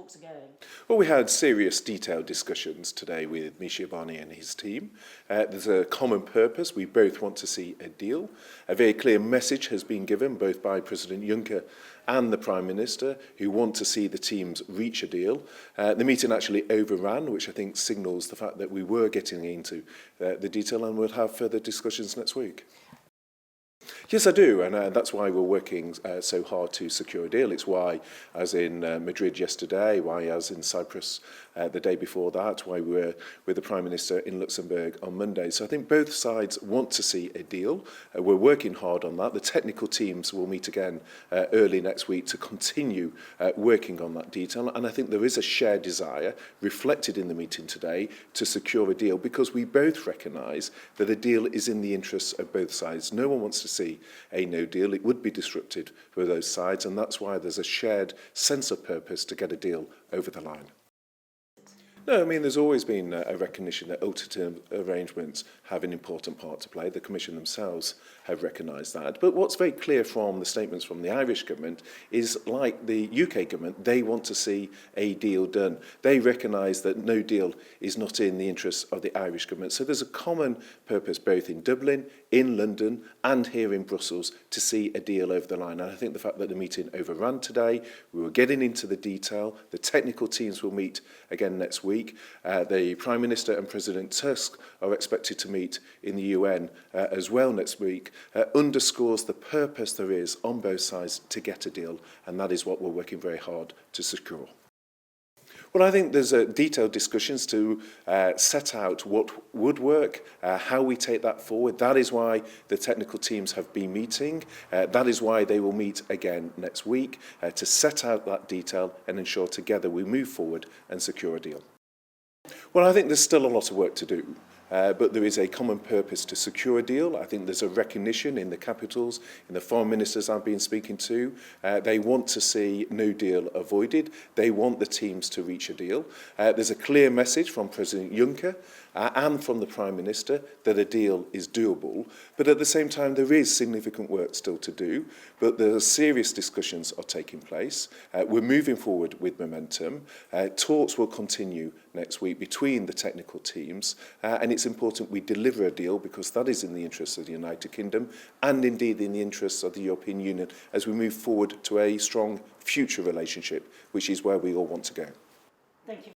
talks are going? Well, we had serious, detailed discussions today with Michel Barnier and his team. There's a common purpose. We both want to see a deal. A very clear message has been given both by President Juncker and the Prime Minister, who want to see the teams reach a deal. The meeting actually overran, which I think signals the fact that we were getting into the detail, and we'll have further discussions next week. Yes, I do, and that's why we're working so hard to secure a deal. It's why, as in Madrid yesterday, why as in Cyprus the day before that, why we were with the Prime Minister in Luxembourg on Monday. So I think both sides want to see a deal. We're working hard on that. The technical teams will meet again early next week to continue working on that detail. And I think there is a shared desire reflected in the meeting today to secure a deal, because we both recognise that a deal is in the interests of both sides. No one wants to see a no deal. It would be disrupted for those sides, and that's why there's a shared sense of purpose to get a deal over the line. No, I mean, there's always been a recognition that ultimate arrangements have an important part to play. The Commission themselves have recognised that. But what's very clear from the statements from the Irish government is, like the UK government, they want to see a deal done. They recognise that no deal is not in the interests of the Irish government. So there's a common purpose both in Dublin, in London and here in Brussels to see a deal over the line. And I think the fact that the meeting overran today, we were getting into the detail, the technical teams will meet again next week. The Prime Minister and President Tusk are expected to meet in the UN as well next week, underscores the purpose there is on both sides to get a deal, and that is what we're working very hard to secure. Well, I think there's detailed discussions to set out what would work, how we take that forward. That is why the technical teams have been meeting. That is why they will meet again next week to set out that detail and ensure together we move forward and secure a deal. Well, I think there's still a lot of work to do. But there is a common purpose to secure a deal. I think there's a recognition in the capitals, in the foreign ministers I've been speaking to. They want to see no deal avoided. They want the teams to reach a deal. There's a clear message from President Juncker and from the Prime Minister that a deal is doable. But at the same time, there is significant work still to do. But the serious discussions are taking place. We're moving forward with momentum. Talks will continue next week between the technical teams. And it's important we deliver a deal, because that is in the interests of the United Kingdom and indeed in the interests of the European Union as we move forward to a strong future relationship, which is where we all want to go. Thank you.